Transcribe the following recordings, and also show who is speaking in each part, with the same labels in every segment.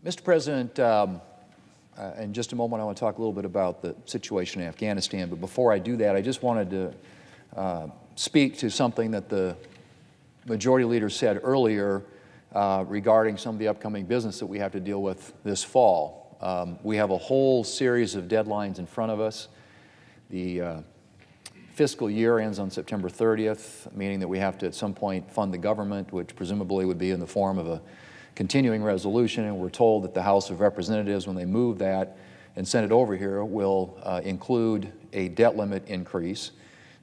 Speaker 1: Mr. President, in just a moment I want to talk a little bit about the situation in Afghanistan, but before I do that, I just wanted to speak to something that the Majority Leader said earlier regarding some of the upcoming business that we have to deal with this fall. We have a whole series of deadlines in front of us. The fiscal year ends on September 30th, meaning that we have to at some point fund the government, which presumably would be in the form of a continuing resolution, and we're told that the House of Representatives, when they move that and send it over here, will include a debt limit increase.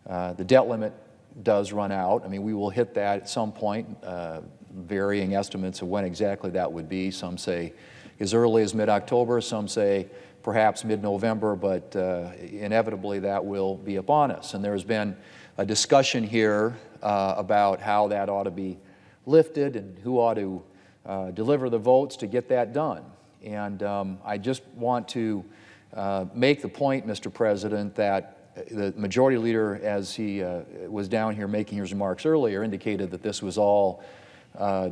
Speaker 1: The debt limit does run out. I mean, we will hit that at some point, varying estimates of when exactly that would be. Some say as early as mid-October, some say perhaps mid-November, but inevitably that will be upon us. And there's been a discussion here about how that ought to be lifted and who ought to deliver the votes to get that done. And I just want to make the point, Mr. President, that the Majority Leader, as he was down here making his remarks earlier, indicated that this was all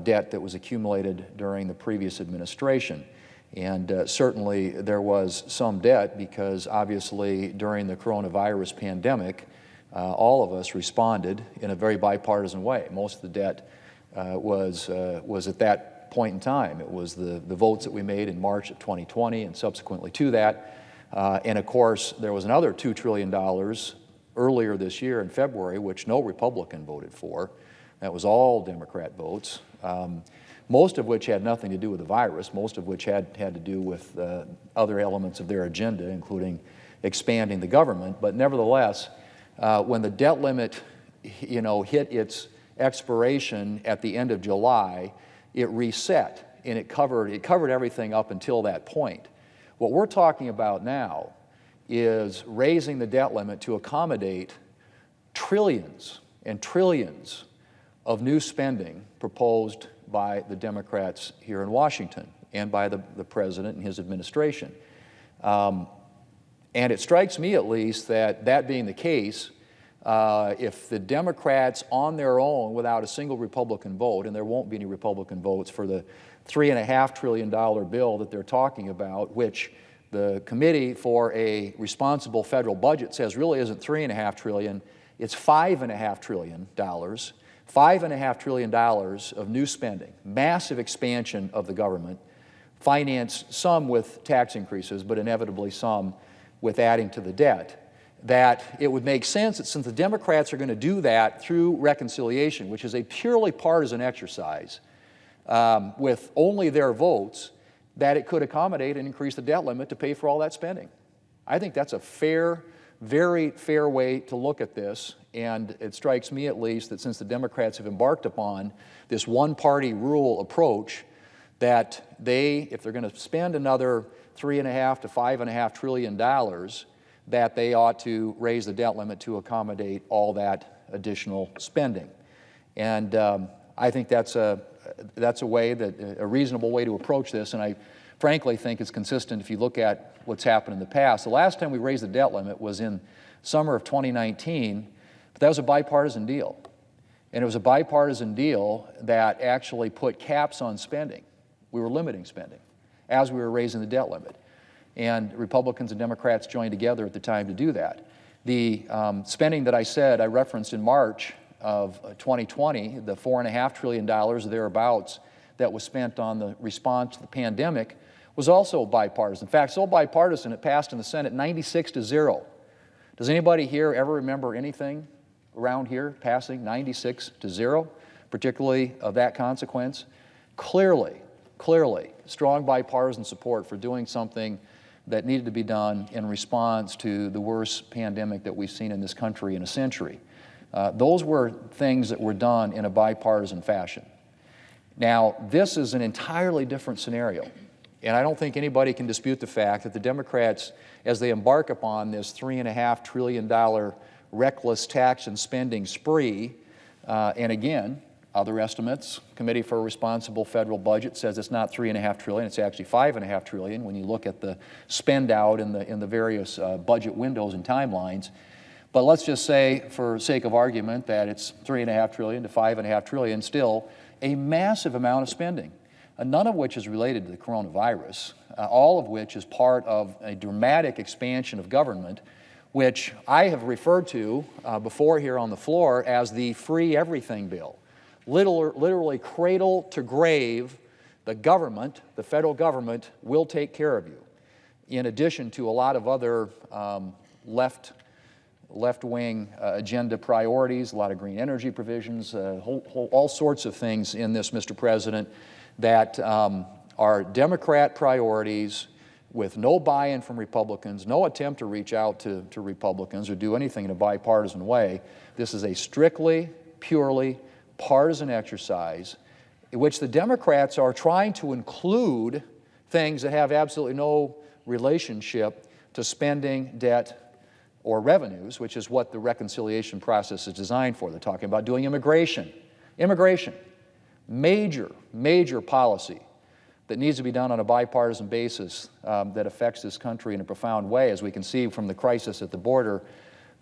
Speaker 1: debt that was accumulated during the previous administration. And certainly there was some debt because obviously during the coronavirus pandemic, all of us responded in a very bipartisan way. Most of the debt was at that point in time. It was the votes that we made in March of 2020 and subsequently to that. And of course, there was another $2 trillion earlier this year in February, which no Republican voted for. That was all Democrat votes, most of which had nothing to do with the virus, most of which had to do with other elements of their agenda, including expanding the government. But nevertheless, when the debt limit, hit its expiration at the end of July, it reset, and it covered everything up until that point. What we're talking about now is raising the debt limit to accommodate trillions and trillions of new spending proposed by the Democrats here in Washington and by the President and his administration. And it strikes me, at least, that being the case, if the Democrats on their own, without a single Republican vote, and there won't be any Republican votes for the $3.5 trillion bill that they're talking about, which the Committee for a Responsible Federal Budget says really isn't $3.5 trillion, it's $5.5 trillion, $5.5 trillion of new spending, massive expansion of the government, financed some with tax increases, but inevitably some with adding to the debt, that it would make sense that since the Democrats are going to do that through reconciliation, which is a purely partisan exercise, with only their votes, that it could accommodate and increase the debt limit to pay for all that spending. I think that's a fair, very fair way to look at this, and it strikes me at least that since the Democrats have embarked upon this one-party rule approach, that they, if they're going to spend another $3.5 to $5.5 trillion, that they ought to raise the debt limit to accommodate all that additional spending. And I think that's a reasonable way to approach this, and I frankly think it's consistent if you look at what's happened in the past. The last time we raised the debt limit was in summer of 2019, but that was a bipartisan deal. And it was a bipartisan deal that actually put caps on spending. We were limiting spending as we were raising the debt limit. And Republicans and Democrats joined together at the time to do that. The spending that I referenced in March of 2020, the $4.5 trillion thereabouts that was spent on the response to the pandemic, was also bipartisan. In fact, so bipartisan it passed in the Senate 96-0. Does anybody here ever remember anything around here passing 96-0, particularly of that consequence? Clearly, strong bipartisan support for doing something that needed to be done in response to the worst pandemic that we've seen in this country in a century. Those were things that were done in a bipartisan fashion. Now, this is an entirely different scenario, and I don't think anybody can dispute the fact that the Democrats, as they embark upon this $3.5 trillion reckless tax and spending spree, and again, other estimates, Committee for a Responsible Federal Budget says it's not $3.5 trillion, it's actually $5.5 trillion when you look at the spend out in the various budget windows and timelines. But let's just say, for sake of argument, that it's $3.5 trillion to $5.5 trillion, still a massive amount of spending. none of which is related to the coronavirus, all of which is part of a dramatic expansion of government, which I have referred to before here on the floor as the free everything bill. Literally cradle to grave, the government, the federal government, will take care of you, in addition to a lot of other left-wing agenda priorities, a lot of green energy provisions, all sorts of things in this, Mr. President, that are Democrat priorities with no buy-in from Republicans, no attempt to reach out to Republicans or do anything in a bipartisan way. This is a strictly, purely partisan exercise in which the Democrats are trying to include things that have absolutely no relationship to spending, debt, or revenues, which is what the reconciliation process is designed for. They're talking about doing immigration. Immigration, major policy that needs to be done on a bipartisan basis that affects this country in a profound way, as we can see from the crisis at the border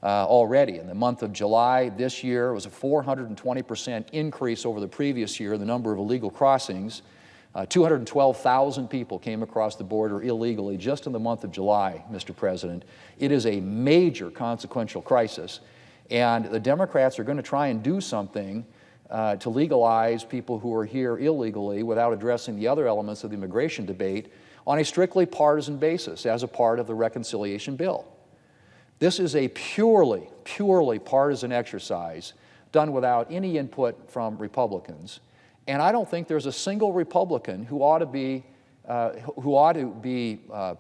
Speaker 1: already. In the month of July this year, it was a 420% increase over the previous year, the number of illegal crossings. 212,000 people came across the border illegally just in the month of July, Mr. President. It is a major consequential crisis, and the Democrats are going to try and do something to legalize people who are here illegally without addressing the other elements of the immigration debate on a strictly partisan basis as a part of the reconciliation bill. This is a purely partisan exercise done without any input from Republicans. And I don't think there's a single Republican who ought to be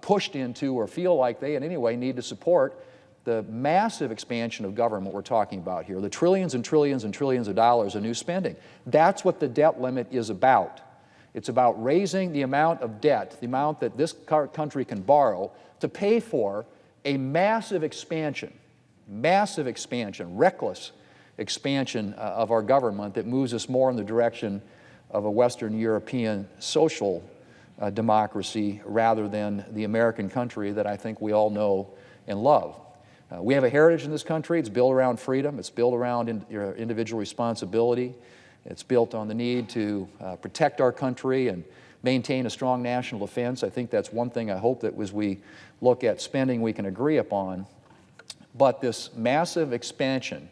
Speaker 1: pushed into or feel like they in any way need to support the massive expansion of government we're talking about here, the trillions and trillions and trillions of dollars of new spending. That's what the debt limit is about. It's about raising the amount of debt, the amount that this country can borrow to pay for a massive expansion, reckless expansion of our government that moves us more in the direction of a Western European social democracy rather than the American country that I think we all know and love. We have a heritage in this country. It's built around freedom. It's built around individual responsibility. It's built on the need to protect our country and maintain a strong national defense. I think that's one thing I hope that as we look at spending we can agree upon. But this massive expansion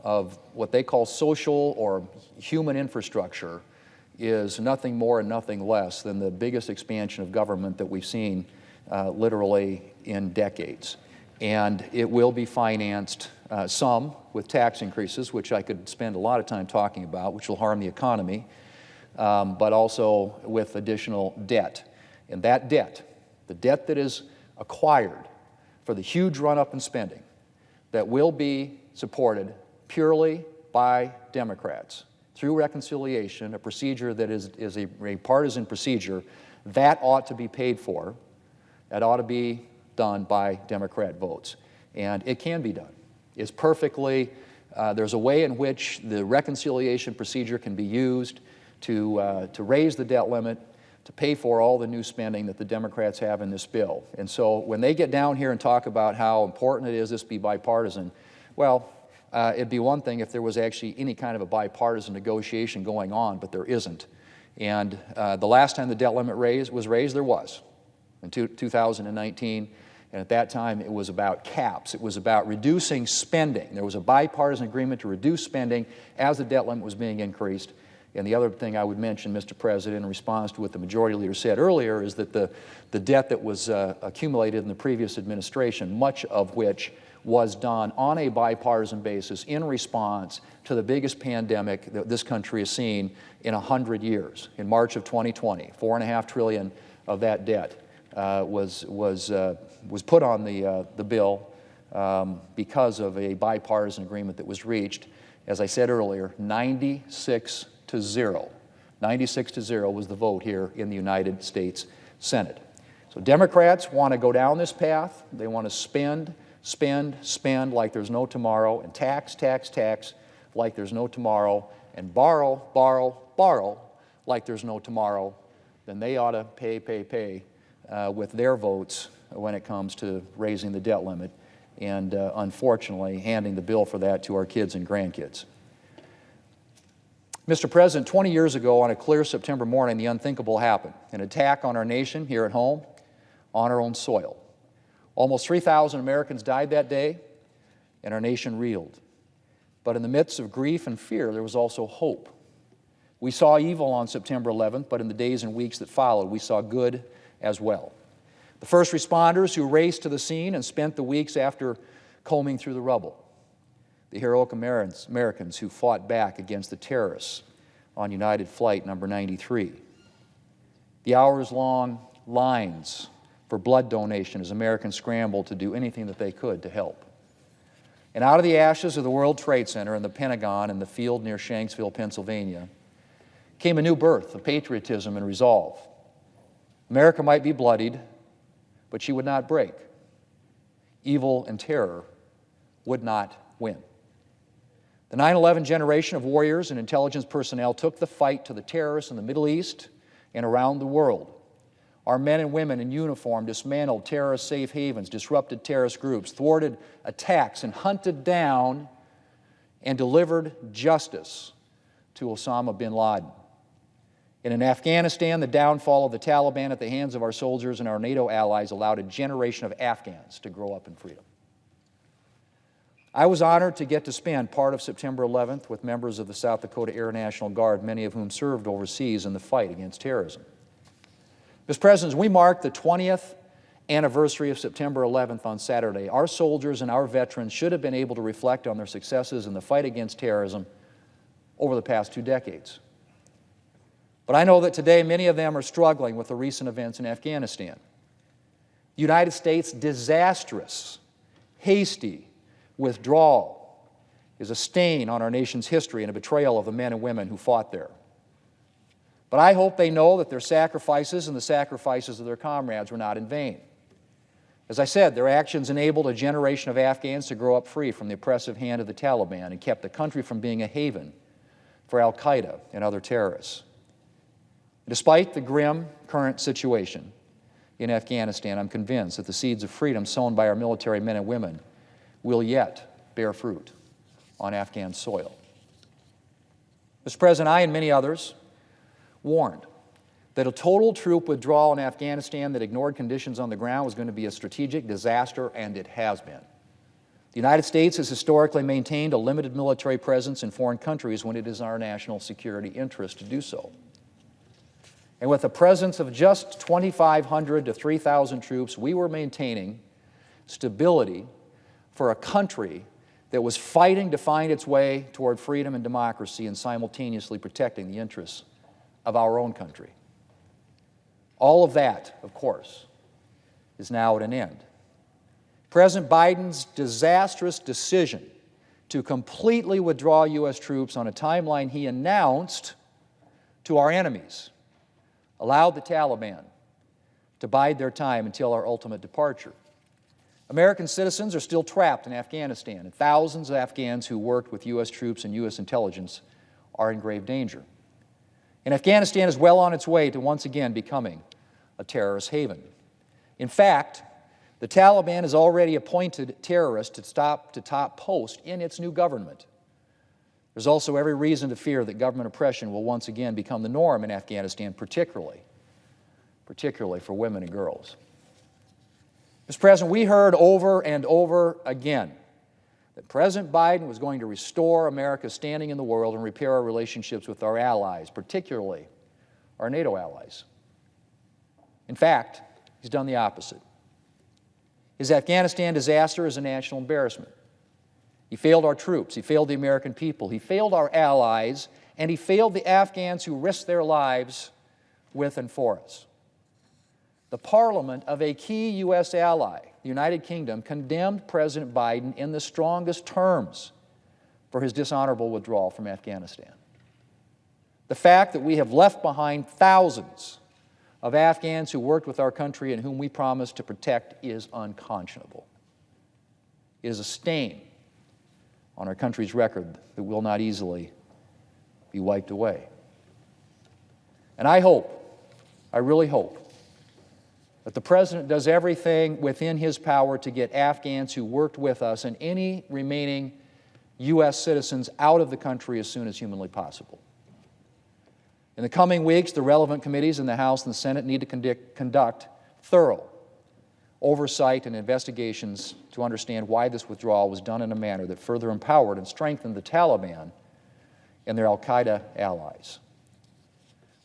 Speaker 1: of what they call social or human infrastructure is nothing more and nothing less than the biggest expansion of government that we've seen literally in decades. And it will be financed, some with tax increases, which I could spend a lot of time talking about, which will harm the economy, but also with additional debt. And that debt, the debt that is acquired for the huge run-up in spending, that will be supported purely by Democrats through reconciliation, a procedure that is a partisan procedure, that ought to be paid for. That ought to be done by Democrat votes. And it can be done. It's perfectly, there's a way in which the reconciliation procedure can be used to raise the debt limit, to pay for all the new spending that the Democrats have in this bill. And so when they get down here and talk about how important it is this be bipartisan, well, it'd be one thing if there was actually any kind of a bipartisan negotiation going on, but there isn't. And the last time the debt limit was raised, there was, in 2019. And at that time, it was about caps. It was about reducing spending. There was a bipartisan agreement to reduce spending as the debt limit was being increased. And the other thing I would mention, Mr. President, in response to what the majority leader said earlier, is that the debt that was accumulated in the previous administration, much of which was done on a bipartisan basis in response to the biggest pandemic that this country has seen in 100 years. In March of 2020, $4.5 trillion of that debt was put on the bill because of a bipartisan agreement that was reached. As I said earlier, 96-0. 96-0 was the vote here in the United States Senate. So Democrats want to go down this path. They want to spend like there's no tomorrow, and tax like there's no tomorrow, and borrow like there's no tomorrow. Then they ought to pay with their votes when it comes to raising the debt limit and unfortunately handing the bill for that to our kids and grandkids. Mr. President, 20 years ago on a clear September morning, the unthinkable happened, an attack on our nation here at home, on our own soil. Almost 3,000 Americans died that day, and our nation reeled. But in the midst of grief and fear, there was also hope. We saw evil on September 11th, but in the days and weeks that followed, we saw good as well. The first responders who raced to the scene and spent the weeks after combing through the rubble. The heroic Americans who fought back against the terrorists on United Flight number 93. The hours-long lines for blood donation as Americans scrambled to do anything that they could to help. And out of the ashes of the World Trade Center and the Pentagon and the field near Shanksville, Pennsylvania, came a new birth of patriotism and resolve. America might be bloodied, but she would not break. Evil and terror would not win. The 9/11 generation of warriors and intelligence personnel took the fight to the terrorists in the Middle East and around the world. Our men and women in uniform dismantled terrorist safe havens, disrupted terrorist groups, thwarted attacks, and hunted down and delivered justice to Osama bin Laden. And in Afghanistan, the downfall of the Taliban at the hands of our soldiers and our NATO allies allowed a generation of Afghans to grow up in freedom. I was honored to get to spend part of September 11th with members of the South Dakota Air National Guard, many of whom served overseas in the fight against terrorism. Mr. President, as we mark the 20th anniversary of September 11th on Saturday, our soldiers and our veterans should have been able to reflect on their successes in the fight against terrorism over the past 2 decades. But I know that today many of them are struggling with the recent events in Afghanistan. The United States' disastrous, hasty withdrawal is a stain on our nation's history and a betrayal of the men and women who fought there. But I hope they know that their sacrifices and the sacrifices of their comrades were not in vain. As I said, their actions enabled a generation of Afghans to grow up free from the oppressive hand of the Taliban and kept the country from being a haven for al-Qaeda and other terrorists. Despite the grim current situation in Afghanistan, I'm convinced that the seeds of freedom sown by our military men and women will yet bear fruit on Afghan soil. Mr. President, I and many others warned that a total troop withdrawal in Afghanistan that ignored conditions on the ground was going to be a strategic disaster, and it has been. The United States has historically maintained a limited military presence in foreign countries when it is in our national security interest to do so. And with a presence of just 2,500 to 3,000 troops, we were maintaining stability for a country that was fighting to find its way toward freedom and democracy and simultaneously protecting the interests of our own country. All of that, of course, is now at an end. President Biden's disastrous decision to completely withdraw U.S. troops on a timeline he announced to our enemies allowed the Taliban to bide their time until our ultimate departure. American citizens are still trapped in Afghanistan, and thousands of Afghans who worked with U.S. troops and U.S. intelligence are in grave danger. And Afghanistan is well on its way to once again becoming a terrorist haven. In fact, the Taliban has already appointed terrorists to top post in its new government. There's also every reason to fear that government oppression will once again become the norm in Afghanistan, particularly for women and girls. Mr. President, we heard over and over again that President Biden was going to restore America's standing in the world and repair our relationships with our allies, particularly our NATO allies. In fact, he's done the opposite. His Afghanistan disaster is a national embarrassment. He failed our troops, he failed the American people, he failed our allies, and he failed the Afghans who risked their lives with and for us. The Parliament of a key U.S. ally, the United Kingdom, condemned President Biden in the strongest terms for his dishonorable withdrawal from Afghanistan. The fact that we have left behind thousands of Afghans who worked with our country and whom we promised to protect is unconscionable. It is a stain on our country's record that will not easily be wiped away. And I really hope, that the President does everything within his power to get Afghans who worked with us and any remaining U.S. citizens out of the country as soon as humanly possible. In the coming weeks, the relevant committees in the House and the Senate need to conduct thorough oversight and investigations to understand why this withdrawal was done in a manner that further empowered and strengthened the Taliban and their al-Qaeda allies.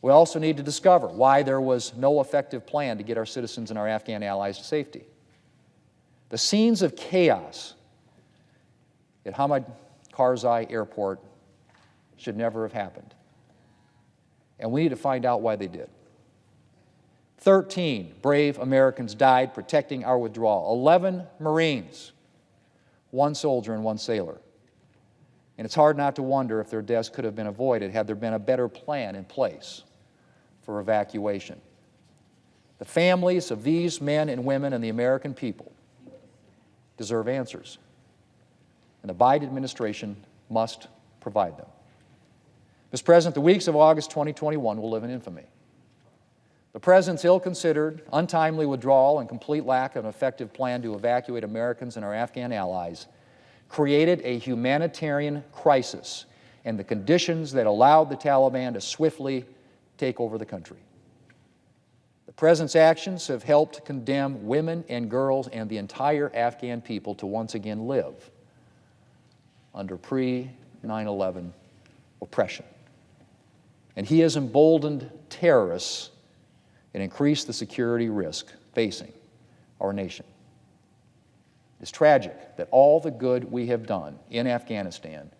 Speaker 1: We also need to discover why there was no effective plan to get our citizens and our Afghan allies to safety. The scenes of chaos at Hamid Karzai Airport should never have happened. And we need to find out why they did. 13 brave Americans died protecting our withdrawal. 11 Marines, 1 soldier and 1 sailor. And it's hard not to wonder if their deaths could have been avoided had there been a better plan in place for evacuation. The families of these men and women and the American people deserve answers. And the Biden administration must provide them. Mr. President, the weeks of August 2021 will live in infamy. The President's ill-considered, untimely withdrawal and complete lack of an effective plan to evacuate Americans and our Afghan allies created a humanitarian crisis and the conditions that allowed the Taliban to swiftly take over the country. The President's actions have helped condemn women and girls and the entire Afghan people to once again live under pre-9/11 oppression. And he has emboldened terrorists and increased the security risk facing our nation. It's tragic that all the good we have done in Afghanistan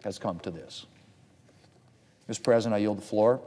Speaker 1: has come to this. Mr. President, I yield the floor.